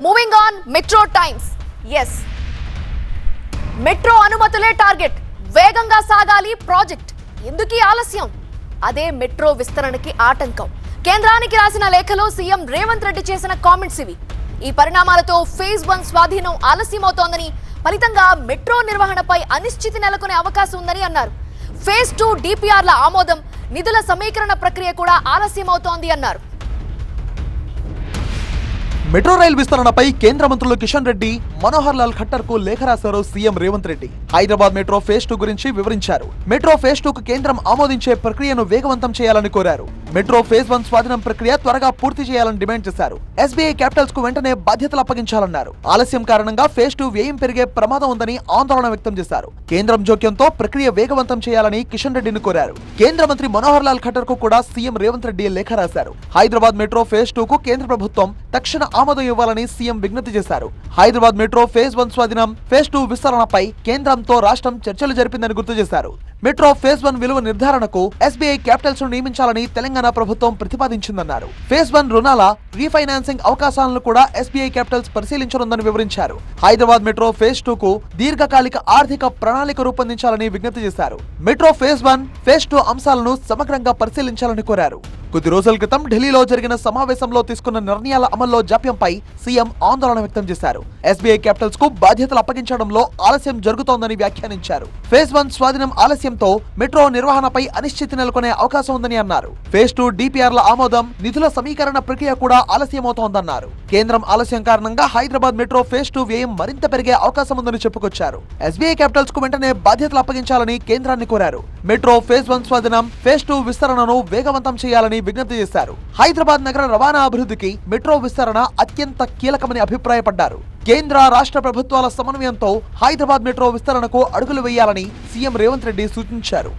Moving on Metro Times. Yes, metro అనుమతులే target. వేగంగా సాగాలి ప్రాజెక్ట్. ఎందుకీ ఆలస్యం? అదే మెట్రో విస్తరణకి ఆటంకం. కేంద్రానికి రాసిన లేఖలో సీఎం రేవంత్ రెడ్డి చేసిన కామెంట్స్ ఇవి. ఈ పరిణామాలతో ఫేజ్ 1 స్వాధీనం ఆలస్యమవుతోందని, ఫలితంగా మెట్రో నిర్వహణపై అనిశ్చితి నెలకొనే అవకాశం ఉందని అన్నారు. ఫేజ్ 2 డిపిఆర్ల ఆమోదం, నిధుల సమీకరణ ప్రక్రియ కూడా ఆలస్యమవుతోంది అన్నారు. మెట్రో రైల్ విస్తరణపై కేంద్ర మంత్రులు కిషన్ రెడ్డి, మనోహర్ లాల్ ఖట్టర్ కు లేఖ రాశారు CM Revanth Reddy. Hyderabad metro phase 2 గురించి వివరించారు. మెట్రో ఫేజ్ 2 కు కేంద్రం ఆమోదించే ప్రక్రియను వేగవంతం చేయాలని కోరారు. మెట్రో ఫేజ్ 1 స్వాధీనం ప్రక్రియ త్వరగా పూర్తి చేయాలని డిమాండ్ చేశారు. ఎస్బీఐ క్యాపిటల్స్ కు వెంటనే బాధ్యతలు అప్పగించాలన్నారు. ఆలస్యం కారణంగా ఫేజ్ 2 వ్యయం పెరిగే ప్రమాదం ఉందని ఆందోళన వ్యక్తం చేశారు. కేంద్రం జోక్యంతో ప్రక్రియ వేగవంతం చేయాలని కిషన్ రెడ్డిని కోరారు. కేంద్ర మంత్రి మనోహర్ లాల్ ఖట్టర్ కు కూడా సీఎం రేవంత్ రెడ్డి లేఖ రాశారు. హైదరాబాద్ మెట్రో ఫేజ్ 2 కు కేంద్ర ప్రభుత్వం తక్షణ ఆమోదం ఇవ్వాలని సీఎం విజ్ఞప్తి చేశారు. హైదరాబాద్ మెట్రో ఫేజ్ 1 స్వాధీనం, ఫేజ్ 2 విస్తరణపై కేంద్రంతో రాష్ట్రం చర్చలు జరిపిందని గుర్తు చేశారు. మెట్రో ఫేజ్ 1 విలువ నిర్ధారణకు ఎస్బీఐ క్యాపిటల్స్ ను నియమించాలని తెలంగాణ ప్రభుత్వం ప్రతిపాదించిందన్నారు. ఫేజ్ 1 రుణాల రీఫైనాన్సింగ్ అవకాశాలను కూడా ఎస్బీఐ క్యాపిటల్స్ పరిశీలించనుందని వివరించారు. హైదరాబాద్ మెట్రో ఫేజ్ 2 కు దీర్ఘకాలిక ఆర్థిక ప్రణాళిక రూపొందించాలని విజ్ఞప్తి చేశారు. మెట్రో ఫేజ్ 1, ఫేజ్ 2 అంశాలను సమగ్రంగా పరిశీలించాలని కోరారు. కొద్ది రోజుల క్రితం ఢిల్లీలో జరిగిన సమావేశంలో తీసుకున్న నిర్ణయాల అమల్లో జాప్యంపై సీఎం ఆందోళన వ్యక్తం చేశారు. ఎస్బీఐ క్యాపిటల్స్ కు బాధ్యతలు అప్పగించడంలో ఆలస్యం జరుగుతోందని వ్యాఖ్యానించారు. ఫేజ్ 1 స్వాధీనం ఆలస్యంతో మెట్రో నిర్వహణపై అనిశ్చితి నెలకొనే అవకాశం ఉందని అన్నారు. ఫేజ్ 2 డిపిఆర్ల ఆమోదం, నిధుల సమీకరణ ప్రక్రియ కూడా ఆలస్యమవుతోందన్నారు. కేంద్రం ఆలస్యం కారణంగా హైదరాబాద్ మెట్రో ఫేజ్ 2 వ్యయం మరింత పెరిగే అవకాశం ఉందని చెప్పుకొచ్చారు. ఎస్బీఐ క్యాపిటల్స్ కు వెంటనే బాధ్యతలు అప్పగించాలని కేంద్రాన్ని కోరారు. మెట్రో ఫేజ్ 1 స్వాధీనం, ఫేజ్ 2 విస్తరణను వేగవంతం చేయాలని విజ్ఞప్తి చేశారు. హైదరాబాద్ నగర రవాణా అభివృద్ధికి మెట్రో విస్తరణ అత్యంత కీలకమని అభిప్రాయపడ్డారు. కేంద్ర రాష్ట్ర ప్రభుత్వాల సమన్వయంతో హైదరాబాద్ మెట్రో విస్తరణకు అడుగులు వేయాలని సీఎం రేవంత్ రెడ్డి సూచించారు.